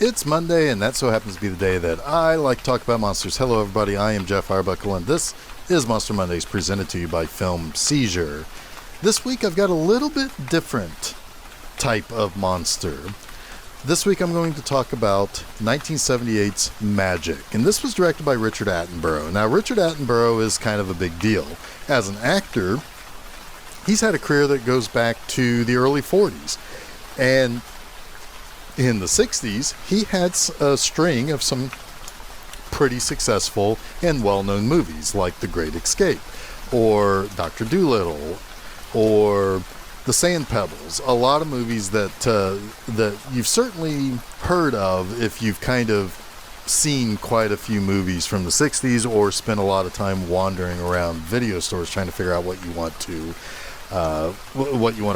It's Monday, and that so happens to be the day that I like to talk about monsters. Hello, everybody. I am Geoff Arbuckle, and this is Monster Mondays, presented to you by Film Seizure. This week, I've got a little bit different type of monster. This week, I'm going to talk about 1978's Magic, and this was directed by Richard Attenborough. Now, Richard Attenborough is kind of a big deal. As an actor, he's had a career that goes back to the early 40s, and in the 60s, he had a string of some pretty successful and well-known movies like The Great Escape, or Dr. Dolittle, or The Sand Pebbles. A lot of movies that you've certainly heard of if you've kind of seen quite a few movies from the 60s or spent a lot of time wandering around video stores trying to figure out what you want to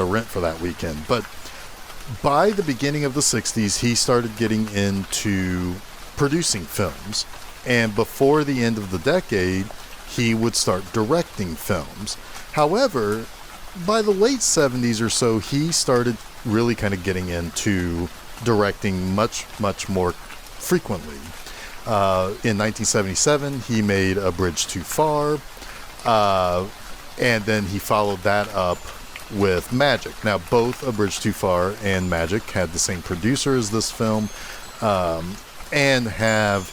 rent for that weekend. But by the beginning of the 60s, he started getting into producing films, and before the end of the decade, he would start directing films. However, by the late 70s or so, he started really kind of getting into directing much more frequently. In 1977, he made A Bridge Too Far, and then he followed that up with Magic. Now, both A Bridge Too Far and Magic had the same producer as this film, and have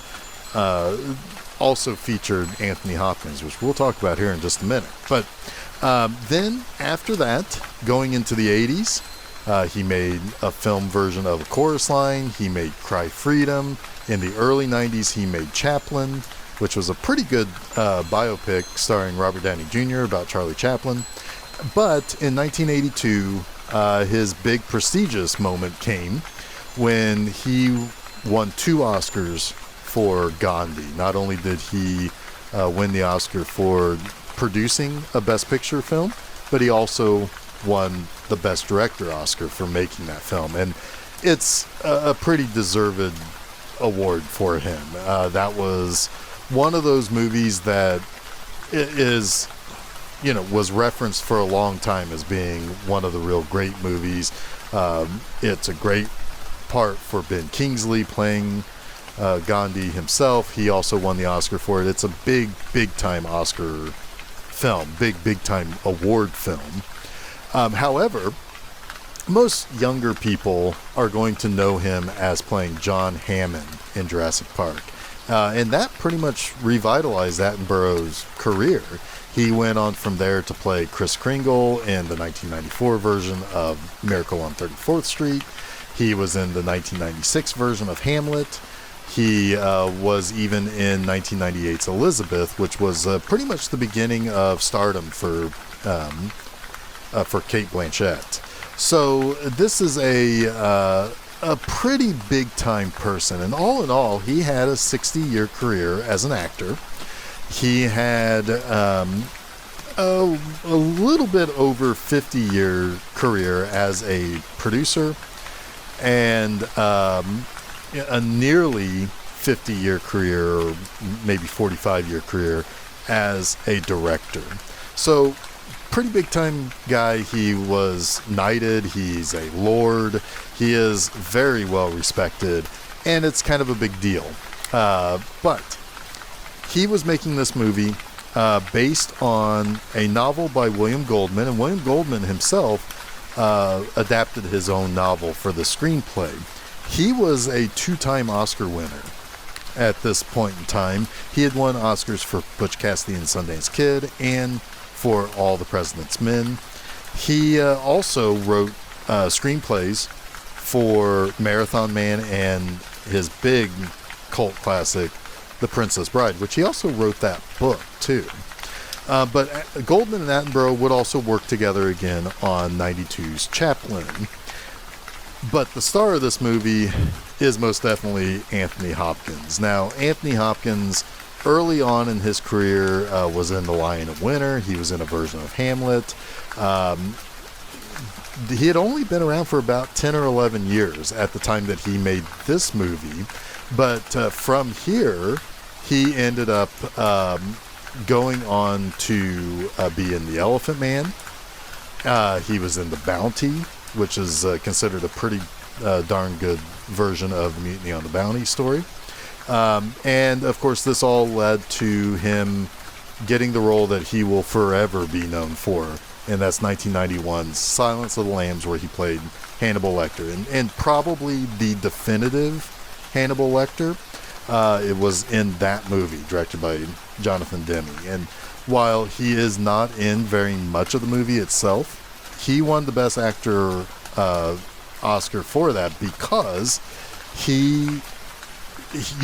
also featured Anthony Hopkins, which we'll talk about here in just a minute. But then, after that, going into the 80s, he made a film version of A Chorus Line. He made Cry Freedom. In the early 90s, he made Chaplin, which was a pretty good biopic starring Robert Downey Jr. about Charlie Chaplin. But in 1982, his big prestigious moment came when he won 2 Oscars for Gandhi. Not only did he win the Oscar for producing a Best Picture film, but he also won the Best Director Oscar for making that film. And it's a pretty deserved award for him. That was one of those movies that was referenced for a long time as being one of the real great movies. It's a great part for Ben Kingsley playing Gandhi himself. He also won the Oscar for it. It's a big time Oscar film, big time award film. However, most younger people are going to know him as playing John Hammond in Jurassic Park. And that pretty much revitalized Attenborough's career. He went on from there to play Kris Kringle in the 1994 version of Miracle on 34th Street. He was in the 1996 version of Hamlet. He was even in 1998's Elizabeth, which was pretty much the beginning of stardom for Cate Blanchett. So this is a pretty big-time person, and all in all, he had a 60-year career as an actor. He had a little bit over 50-year career as a producer, and a nearly 50-year career, or maybe 45-year career, as a director. So, pretty big-time guy. He was knighted. He's a lord. He is very well respected, and it's kind of a big deal. But he was making this movie based on a novel by William Goldman, and William Goldman himself adapted his own novel for the screenplay. He was a 2-time Oscar winner at this point in time. He had won Oscars for Butch Cassidy and Sundance Kid and for All the President's Men. He also wrote screenplays for Marathon Man and his big cult classic, The Princess Bride, which he also wrote that book too. But Goldman and Attenborough would also work together again on 92's Chaplin. But the star of this movie is most definitely Anthony Hopkins. Now, Anthony Hopkins, early on in his career, was in The Lion of Winter. He was in a version of Hamlet. He had only been around for about 10 or 11 years at the time that he made this movie. But from here, he ended up going on to be in The Elephant Man. He was in The Bounty, which is considered a pretty darn good version of the Mutiny on the Bounty story. And of course, this all led to him getting the role that he will forever be known for, and that's 1991's Silence of the Lambs, where he played Hannibal Lecter, and probably the definitive Hannibal Lecter. It was in that movie, directed by Jonathan Demme. And while he is not in very much of the movie itself, he won the Best Actor Oscar for that, because you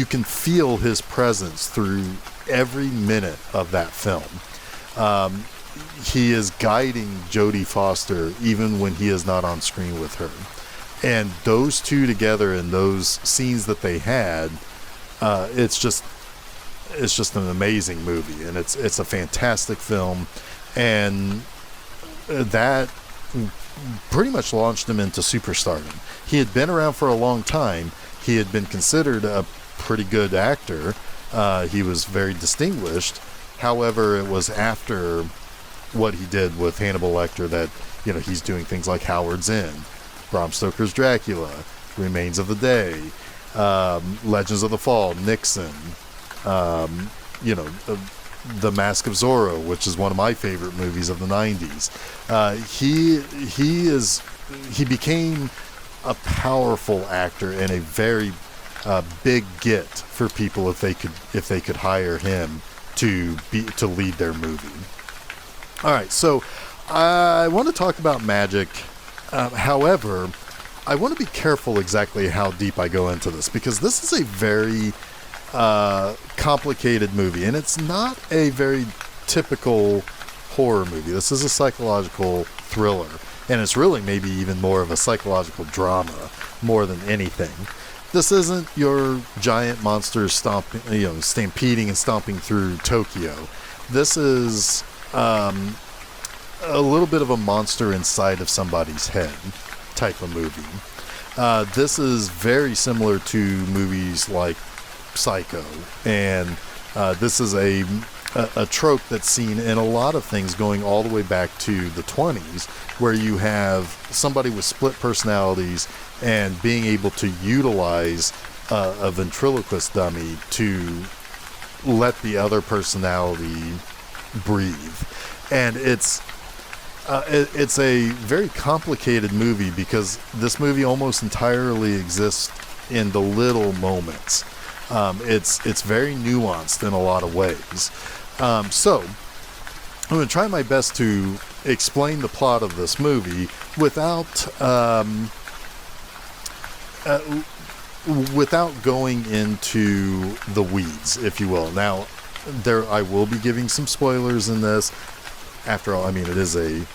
can feel his presence through every minute of that film. He is guiding Jodie Foster even when he is not on screen with her. And those two together in those scenes that they had, it's just an amazing movie, and it's a fantastic film, and that pretty much launched him into superstardom. He had been around for a long time. He had been considered a pretty good actor. He was very distinguished. However, it was after what he did with Hannibal Lecter that, he's doing things like Howard's Inn, Bram Stoker's Dracula, Remains of the Day, Legends of the Fall, Nixon, The Mask of Zorro, which is one of my favorite movies of the 90s. He became a powerful actor and a very big get for people if they could hire him to lead their movie. All right, so I want to talk about magic. However, I want to be careful exactly how deep I go into this, because this is a very complicated movie, and it's not a very typical horror movie. This is a psychological thriller, and it's really maybe even more of a psychological drama more than anything. This isn't your giant monsters stampeding and stomping through Tokyo. This is a little bit of a monster inside of somebody's head type of movie. This is very similar to movies like Psycho, and this is a trope that's seen in a lot of things going all the way back to the 20s, where you have somebody with split personalities and being able to utilize a ventriloquist dummy to let the other personality breathe. And it's a very complicated movie, because this movie almost entirely exists in the little moments. It's very nuanced in a lot of ways. So I'm going to try my best to explain the plot of this movie without going into the weeds, if you will. Now, I will be giving some spoilers in this. After all, it is a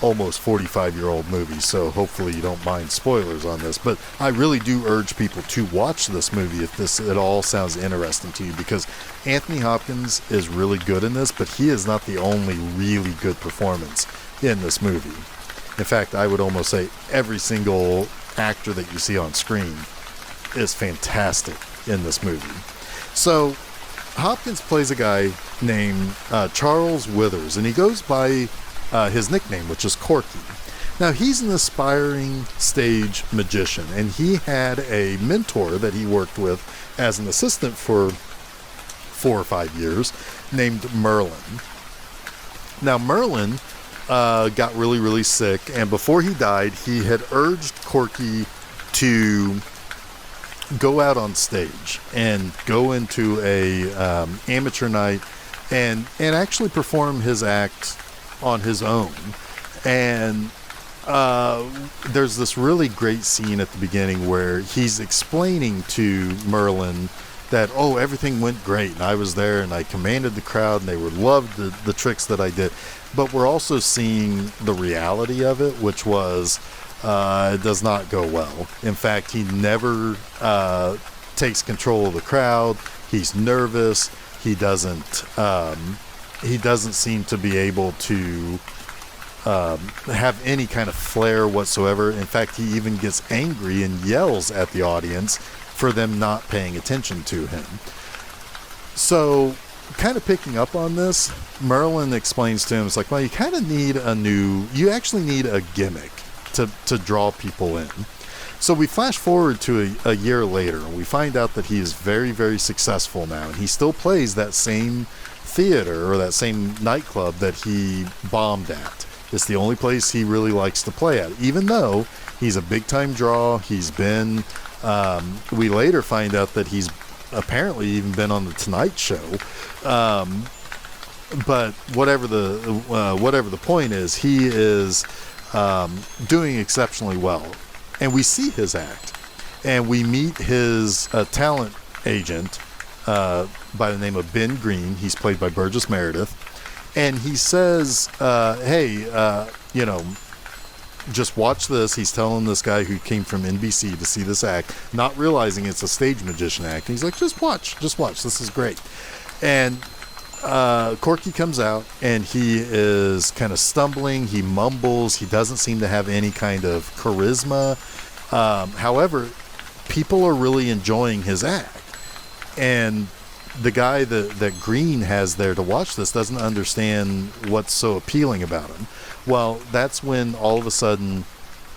almost 45-year-old movie, so hopefully you don't mind spoilers on this. But I really do urge people to watch this movie if this at all sounds interesting to you, because Anthony Hopkins is really good in this, but he is not the only really good performance in this movie. In fact, I would almost say every single actor that you see on screen is fantastic in this movie. So Hopkins plays a guy named Charles Withers, and he goes by his nickname, which is Corky. Now, he's an aspiring stage magician, and he had a mentor that he worked with as an assistant for 4 or 5 years named Merlin. Now, Merlin got really, really sick, and before he died, he had urged Corky to go out on stage and go into a amateur night and actually perform his act on his own. And there's this really great scene at the beginning where he's explaining to Merlin that, everything went great, and I was there and I commanded the crowd and they loved the tricks that I did. But we're also seeing the reality of it, which was it does not go well. In fact, he never takes control of the crowd. He's nervous. He doesn't seem to be able to have any kind of flair whatsoever. In fact, he even gets angry and yells at the audience for them not paying attention to him. So, kind of picking up on this, Merlin explains to him, it's like, well, you kind of need you actually need a gimmick to draw people in. So we flash forward to a year later, and we find out that he is very, very successful now, and he still plays that same theater or that same nightclub that he bombed at. It's the only place he really likes to play at, even though he's a big-time draw. He's been, we later find out that he's apparently even been on the Tonight Show. But whatever the point is, he is doing exceptionally well. And we see his act. And we meet his talent agent by the name of Ben Green. He's played by Burgess Meredith. And he says, hey, just watch this. He's telling this guy who came from NBC to see this act, not realizing it's a stage magician act. And he's like, just watch. This is great. And Corky comes out, and he is kind of stumbling. He mumbles. He doesn't seem to have any kind of charisma. However, people are really enjoying his act. And the guy that Green has there to watch this doesn't understand what's so appealing about him. Well, that's when all of a sudden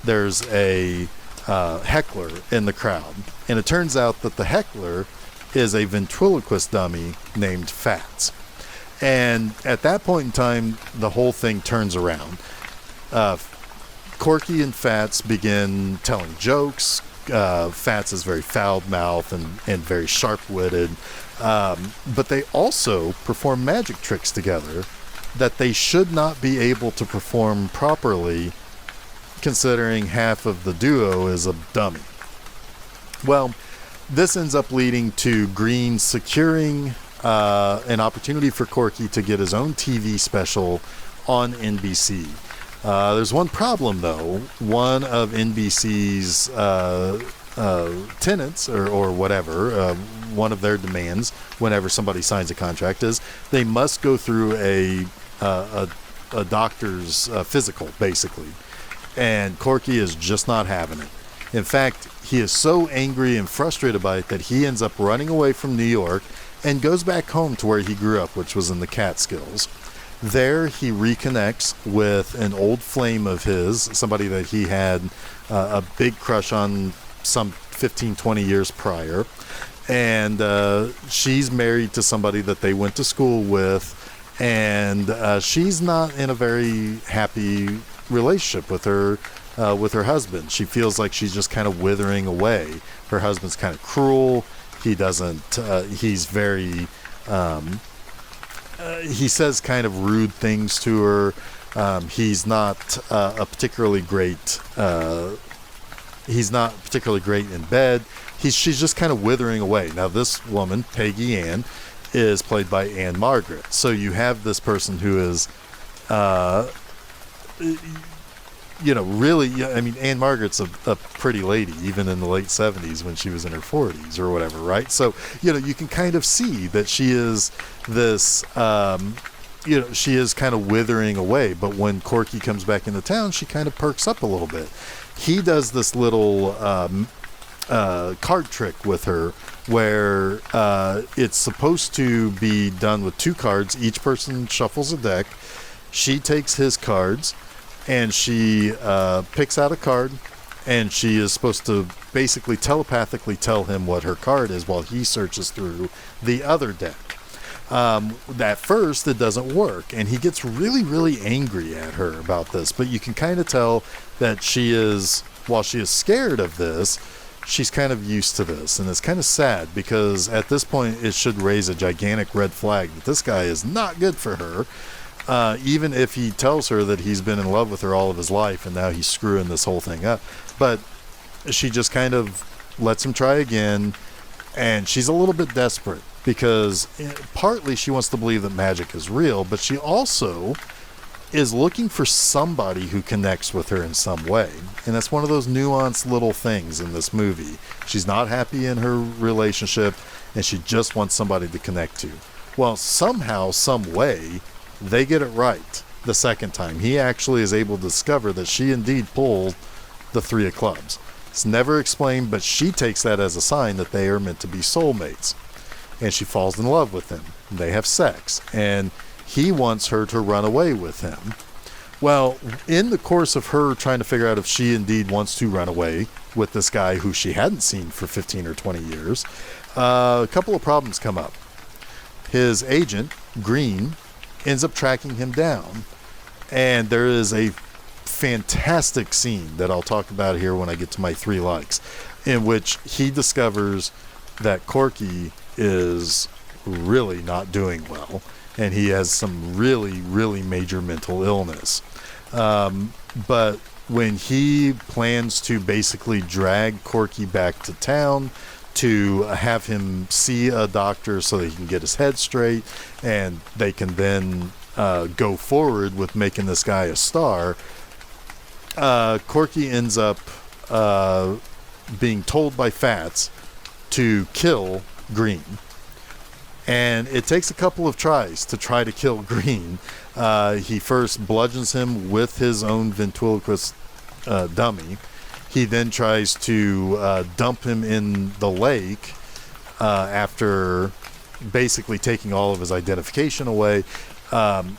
there's a heckler in the crowd. And it turns out that the heckler is a ventriloquist dummy named Fats. And at that point in time, the whole thing turns around. Corky and Fats begin telling jokes. Fats is very foul-mouthed and very sharp-witted. But they also perform magic tricks together that they should not be able to perform properly, considering half of the duo is a dummy. Well, this ends up leading to Green securing an opportunity for Corky to get his own TV special on NBC. There's one problem, though. One of NBC's tenants or whatever, one of their demands whenever somebody signs a contract is they must go through a doctor's physical, basically. And Corky is just not having it. In fact, he is so angry and frustrated by it that he ends up running away from New York and goes back home to where he grew up, which was in the Catskills. There, he reconnects with an old flame of his, somebody that he had a big crush on some 15, 20 years prior. And she's married to somebody that they went to school with. And she's not in a very happy relationship with her husband. She feels like she's just kind of withering away. Her husband's kind of cruel. He doesn't, he's very... he says kind of rude things to her. He's not a particularly great. He's not particularly great in bed. She's just kind of withering away. Now, this woman, Peggy Ann, is played by Anne Margaret. So you have this person who is, really. I mean, Anne Margaret's a pretty lady, even in the late 70s when she was in her 40s or whatever, right? So, you can kind of see that she is this, she is kind of withering away. But when Corky comes back into town, she kind of perks up a little bit. He does this little card trick with her where it's supposed to be done with two cards. Each person shuffles a deck. She takes his cards, and she picks out a card, and she is supposed to basically telepathically tell him what her card is while he searches through the other deck. At first, it doesn't work, and he gets really, really angry at her about this, but you can kind of tell that she is, while she is scared of this, she's kind of used to this, and it's kind of sad because at this point, it should raise a gigantic red flag that this guy is not good for her. Even if he tells her that he's been in love with her all of his life and now he's screwing this whole thing up. But she just kind of lets him try again, and she's a little bit desperate because partly she wants to believe that magic is real, but she also is looking for somebody who connects with her in some way. And that's one of those nuanced little things in this movie. She's not happy in her relationship, and she just wants somebody to connect to. Well, somehow, some way, they get it right the second time. He actually is able to discover that she indeed pulled the three of clubs. It's never explained, but she takes that as a sign that they are meant to be soulmates. And she falls in love with him. They have sex. And he wants her to run away with him. Well, in the course of her trying to figure out if she indeed wants to run away with this guy who she hadn't seen for 15 or 20 years, a couple of problems come up. His agent, Green, ends up tracking him down. And there is a fantastic scene that I'll talk about here when I get to my 3 likes, in which he discovers that Corky is really not doing well, and he has some really, really major mental illness. But when he plans to basically drag Corky back to town to have him see a doctor so that he can get his head straight, and they can then go forward with making this guy a star, Corky ends up being told by Fats to kill Green. And it takes a couple of tries to try to kill Green. He first bludgeons him with his own ventriloquist dummy. He then tries to dump him in the lake after basically taking all of his identification away. And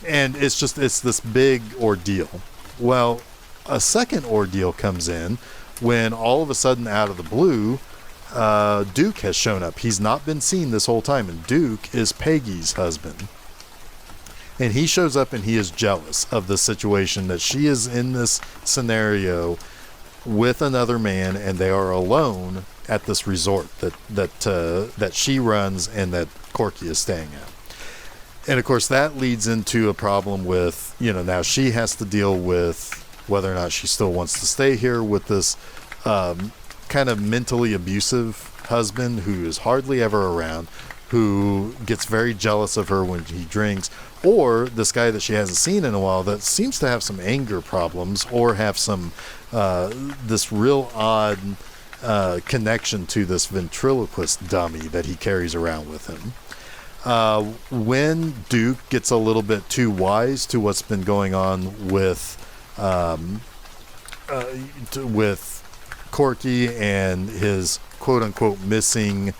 it's this big ordeal. Well, a second ordeal comes in when all of a sudden, out of the blue, Duke has shown up. He's not been seen this whole time, and Duke is Peggy's husband. And he shows up, and he is jealous of the situation that she is in this scenario with another man, and they are alone at this resort that she runs and that Corky is staying at. And of course, that leads into a problem with, now she has to deal with whether or not she still wants to stay here with this kind of mentally abusive husband who is hardly ever around, who gets very jealous of her when he drinks, or this guy that she hasn't seen in a while that seems to have some anger problems or have some this real odd connection to this ventriloquist dummy that he carries around with him. When Duke gets a little bit too wise to what's been going on with Corky and his quote-unquote missing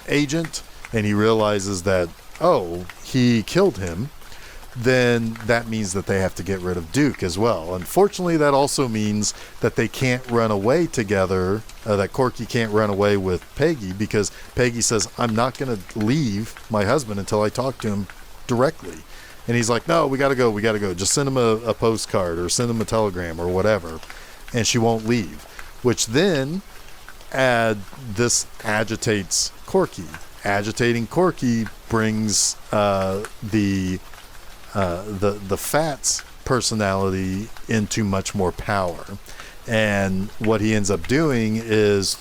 agent, and he realizes that, he killed him, then that means that they have to get rid of Duke as well. Unfortunately, that also means that they can't run away together, that Corky can't run away with Peggy, because Peggy says, I'm not going to leave my husband until I talk to him directly. And he's like, no, we got to go. Just send him a postcard or send him a telegram or whatever. And she won't leave, which then this agitates Corky. Agitating Corky brings the Fats personality into much more power. And what he ends up doing is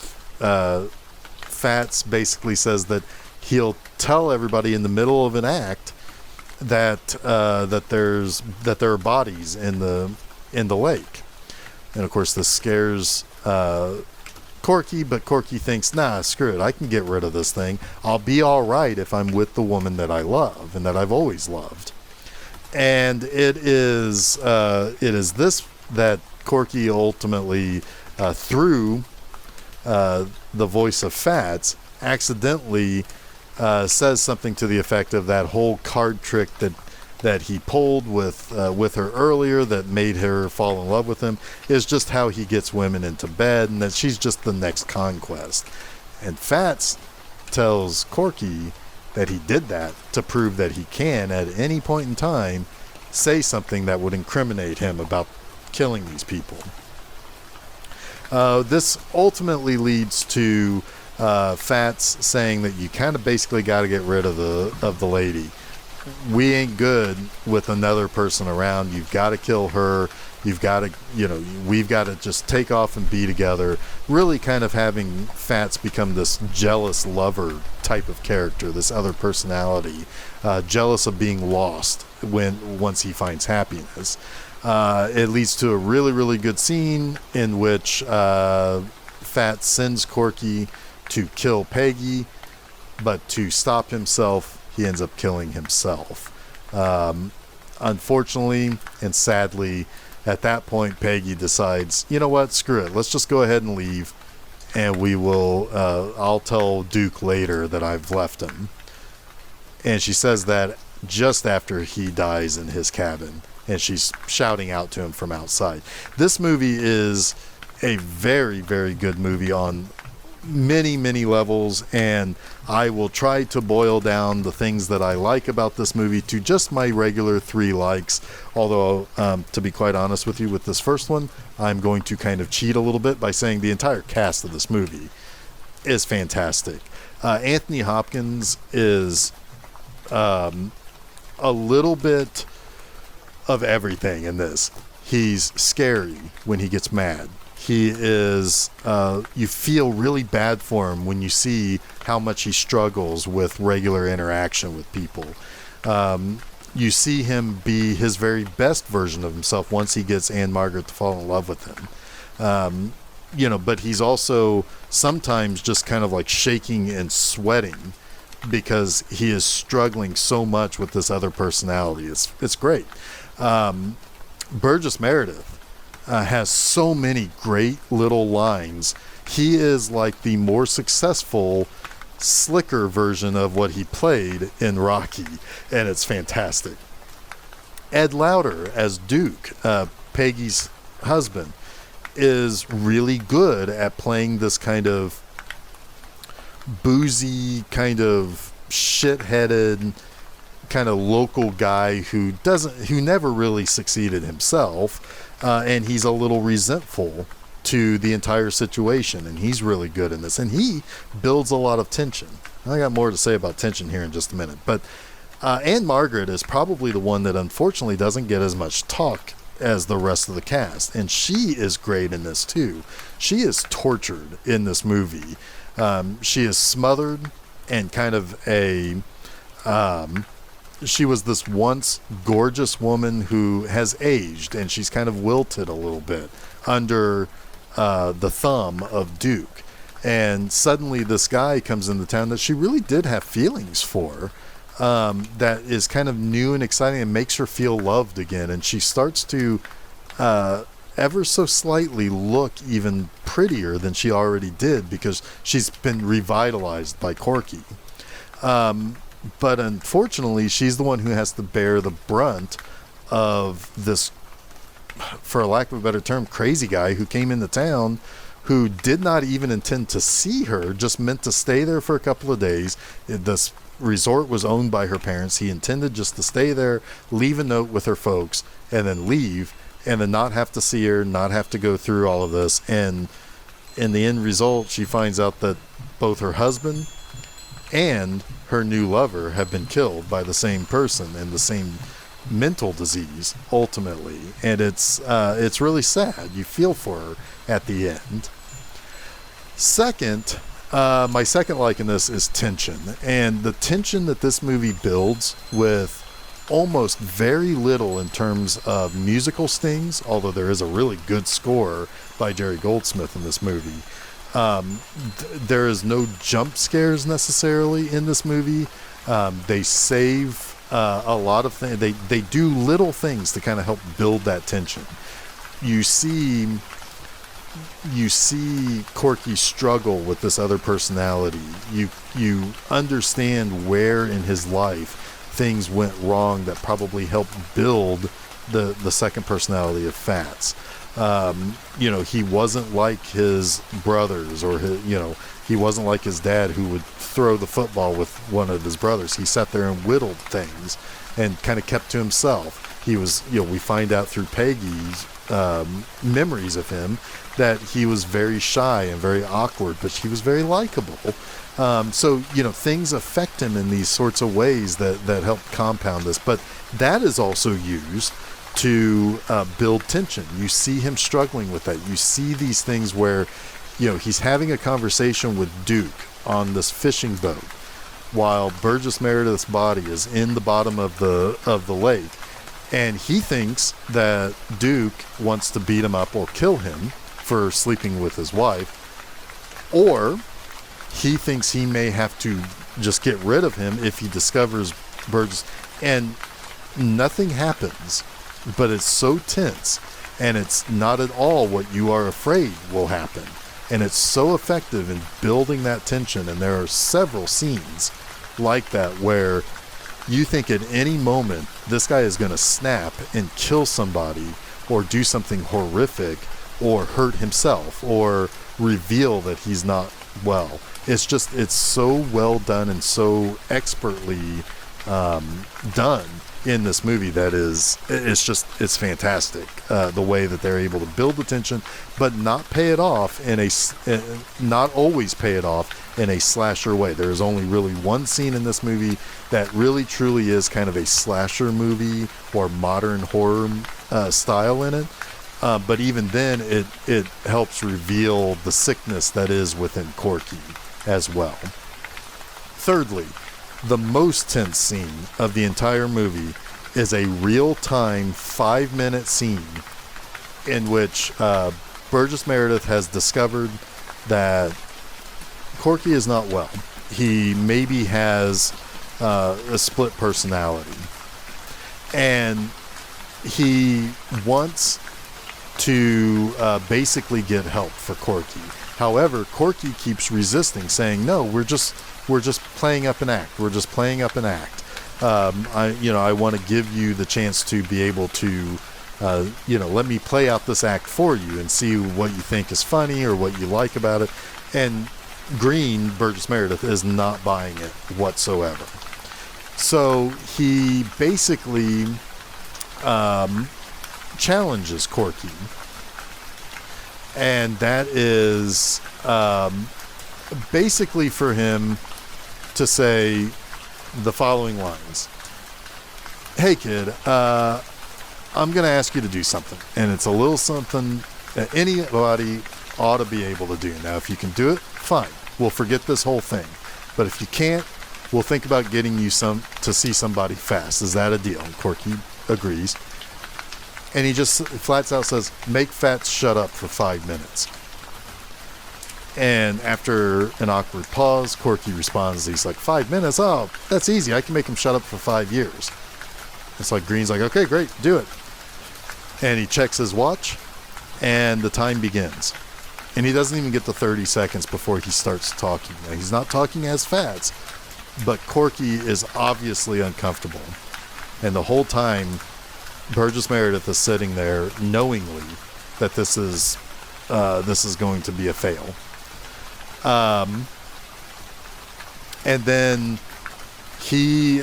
Fats basically says that he'll tell everybody in the middle of an act that there are bodies in the lake. And of course this scares Corky, but Corky thinks, nah, screw it, I can get rid of this thing. I'll be all right if I'm with the woman that I love and that I've always loved. And it is this that Corky ultimately, through the voice of Fats, accidentally says something to the effect of that whole card trick that he pulled with her earlier that made her fall in love with him is just how he gets women into bed, and that she's just the next conquest. And Fats tells Corky that he did that to prove that he can, at any point in time, say something that would incriminate him about killing these people. This ultimately leads to Fats saying that you kind of basically got to get rid of the lady. We ain't good with another person around. You've got to kill her. You've got to, we've got to just take off and be together. Really kind of having Fats become this jealous lover type of character, this other personality, jealous of being lost once he finds happiness. It leads to a really, really good scene in which Fats sends Corky to kill Peggy, but to stop himself, he ends up killing himself. Unfortunately and sadly, at that point, Peggy decides, you know what, screw it. Let's just go ahead and leave, and we will, I'll tell Duke later that I've left him. And she says that just after he dies in his cabin, and she's shouting out to him from outside. This movie is a very, very good movie on many, many levels, and I will try to boil down the things that I like about this movie to just my regular 3 likes. Although, to be quite honest with you, with this first one, I'm going to kind of cheat a little bit by saying the entire cast of this movie is fantastic. Anthony Hopkins is a little bit of everything in this. He's scary when he gets mad. He is, you feel really bad for him when you see how much he struggles with regular interaction with people. You see him be his very best version of himself once he gets Anne Margaret to fall in love with him. But he's also sometimes just kind of like shaking and sweating because he is struggling so much with this other personality. It's great. Burgess Meredith has so many great little lines. He is like the more successful, slicker version of what he played in Rocky, and it's fantastic. Ed Lauter as Duke, Peggy's husband, is really good at playing this kind of boozy, kind of shit-headed, kind of local guy who never really succeeded himself. And he's a little resentful to the entire situation, and he's really good in this. And he builds a lot of tension. I got more to say about tension here in just a minute. But Anne Margaret is probably the one that unfortunately doesn't get as much talk as the rest of the cast. And she is great in this too. She is tortured in this movie. She is smothered and kind of she was this once gorgeous woman who has aged, and she's kind of wilted a little bit under the thumb of Duke. And suddenly this guy comes into town that she really did have feelings for, that is kind of new and exciting and makes her feel loved again. And she starts to ever so slightly look even prettier than she already did because she's been revitalized by Corky. But unfortunately, she's the one who has to bear the brunt of this, for lack of a better term, crazy guy who came into town who did not even intend to see her, just meant to stay there for a couple of days. This resort was owned by her parents. He intended just to stay there, leave a note with her folks, and then leave, and then not have to see her, not have to go through all of this. And in the end result, she finds out that both her husband and her new lover have been killed by the same person and the same mental disease ultimately, and it's really sad. You feel for her at the end. Second, my second like in this is tension, and the tension that this movie builds with almost very little in terms of musical stings, although there is a really good score by Jerry Goldsmith in this movie. There is no jump scares necessarily in this movie. They save a lot of things. They do little things to kind of help build that tension. You see Corky struggle with this other personality. You understand where in his life things went wrong that probably helped build the second personality of Fats. He wasn't like his brothers, or he wasn't like his dad who would throw the football with one of his brothers. He sat there and whittled things and kind of kept to himself. He was, we find out through Peggy's memories of him that he was very shy and very awkward, but he was very likable. Things affect him in these sorts of ways that help compound this. But that is also used to build tension. You see him struggling with that. You see these things where, he's having a conversation with Duke on this fishing boat while Burgess Meredith's body is in the bottom of the lake, and he thinks that Duke wants to beat him up or kill him for sleeping with his wife, or he thinks he may have to just get rid of him if he discovers Burgess, and nothing happens. But it's so tense, and it's not at all what you are afraid will happen. And it's so effective in building that tension, and there are several scenes like that where you think at any moment this guy is going to snap and kill somebody or do something horrific or hurt himself or reveal that he's not well. It's so well done and so expertly done in this movie that it's fantastic. The way that they're able to build the tension, but not not always pay it off in a slasher way. There is only really one scene in this movie that really truly is kind of a slasher movie or modern horror style in it. But even then, it helps reveal the sickness that is within Corky as well. Thirdly, the most tense scene of the entire movie is a real-time 5-minute scene in which Burgess Meredith has discovered that Corky is not well. He maybe has a split personality. And he wants to basically get help for Corky. However, Corky keeps resisting, saying, "No, we're just playing up an act. We're just playing up an act. I want to give you the chance to be able to, let me play out this act for you and see what you think is funny or what you like about it." And Green, Burgess Meredith, is not buying it whatsoever. So he basically challenges Corky. And that is basically for him to say the following lines. "Hey kid, I'm going to ask you to do something. And it's a little something that anybody ought to be able to do. Now, if you can do it, fine. We'll forget this whole thing. But if you can't, we'll think about getting you to see somebody fast. Is that a deal?" And Corky agrees. And he just flats out says, "Make Fats shut up for 5 minutes." And after an awkward pause, Corky responds, he's like, 5 minutes? Oh, that's easy. I can make him shut up for 5 years. It's like Green's like, "Okay, great, do it." And he checks his watch, and the time begins. And he doesn't even get to 30 seconds before he starts talking. Now, he's not talking as Fats, but Corky is obviously uncomfortable. And the whole time, Burgess Meredith is sitting there knowingly that this is going to be a fail. And then he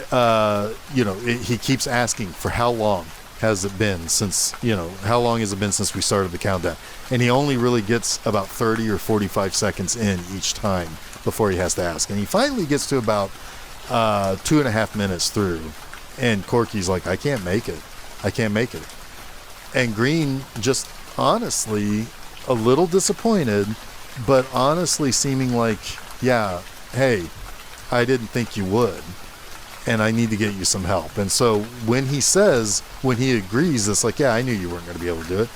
keeps asking, for how long has it been since we started the countdown? And he only really gets about 30 or 45 seconds in each time before he has to ask. And he finally gets to about 2.5 minutes through. And Corky's like, I can't make it. And Green just honestly a little disappointed, but honestly seeming like, yeah, hey, I didn't think you would, and I need to get you some help. And so when he agrees, it's like, yeah, I knew you weren't going to be able to do it.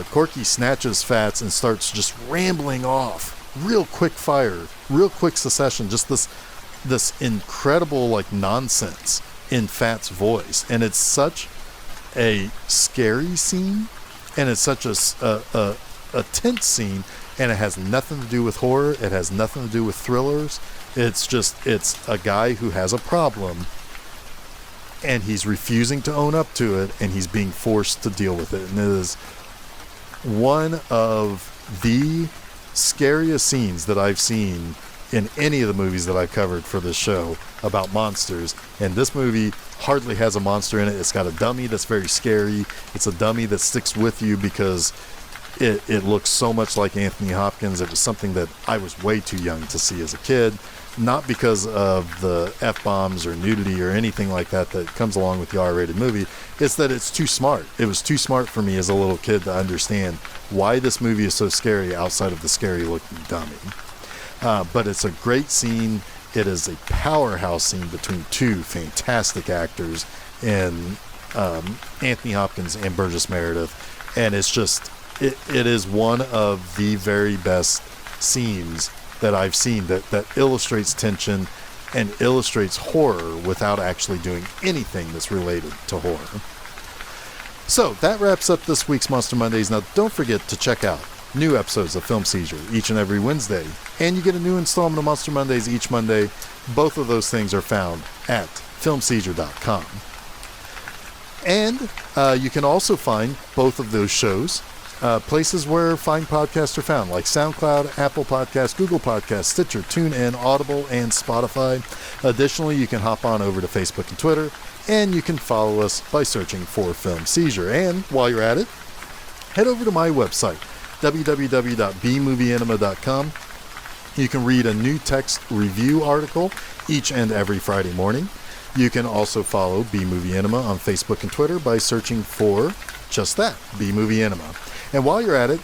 Corky snatches Fats and starts just rambling off, real quick fire, real quick succession, just this incredible like nonsense in Fat's voice. And it's such a scary scene, and it's such a tense scene, and it has nothing to do with horror. It has nothing to do with thrillers. It's a guy who has a problem, and he's refusing to own up to it, and he's being forced to deal with it. And it is one of the scariest scenes that I've seen in any of the movies that I've covered for this show about monsters. And this movie hardly has a monster in it. It's got a dummy that's very scary. It's a dummy that sticks with you because it looks so much like Anthony Hopkins. It was something that I was way too young to see as a kid. Not because of the F-bombs or nudity or anything like that comes along with the R-rated movie. It's that it's too smart. It was too smart for me as a little kid to understand why this movie is so scary outside of the scary-looking dummy. But it's a great scene. It is a powerhouse scene between two fantastic actors in Anthony Hopkins and Burgess Meredith. And it's just, it is one of the very best scenes that I've seen that illustrates tension and illustrates horror without actually doing anything that's related to horror. So that wraps up this week's Monster Mondays. Now don't forget to check out new episodes of Film Seizure each and every Wednesday, and you get a new installment of Monster Mondays each Monday. Both of those things are found at filmseizure.com. And you can also find both of those shows places where fine podcasts are found, like SoundCloud, Apple Podcasts, Google Podcasts, Stitcher, TuneIn, Audible, and Spotify. Additionally, you can hop on over to Facebook and Twitter, and you can follow us by searching for Film Seizure. And while you're at it, head over to my website, www.bmovieanima.com. You can read a new text review article each and every Friday morning. You can also follow B Movie Anima on Facebook and Twitter by searching for just that, B Movie Anima. And while you're at it,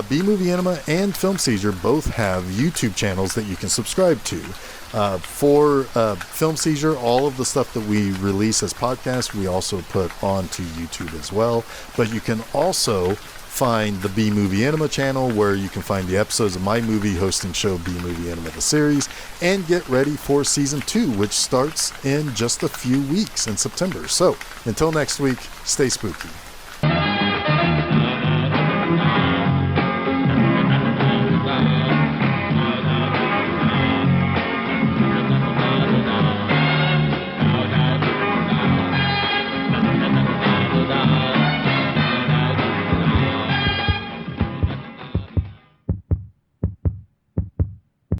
B Movie Anima and Film Seizure both have YouTube channels that you can subscribe to. For Film Seizure, all of the stuff that we release as podcasts, we also put onto YouTube as well. But you can also find the B Movie Anima channel, where you can find the episodes of my movie hosting show, B Movie Anima the series, and get ready for season 2, which starts in just a few weeks in September. So until next week, stay spooky.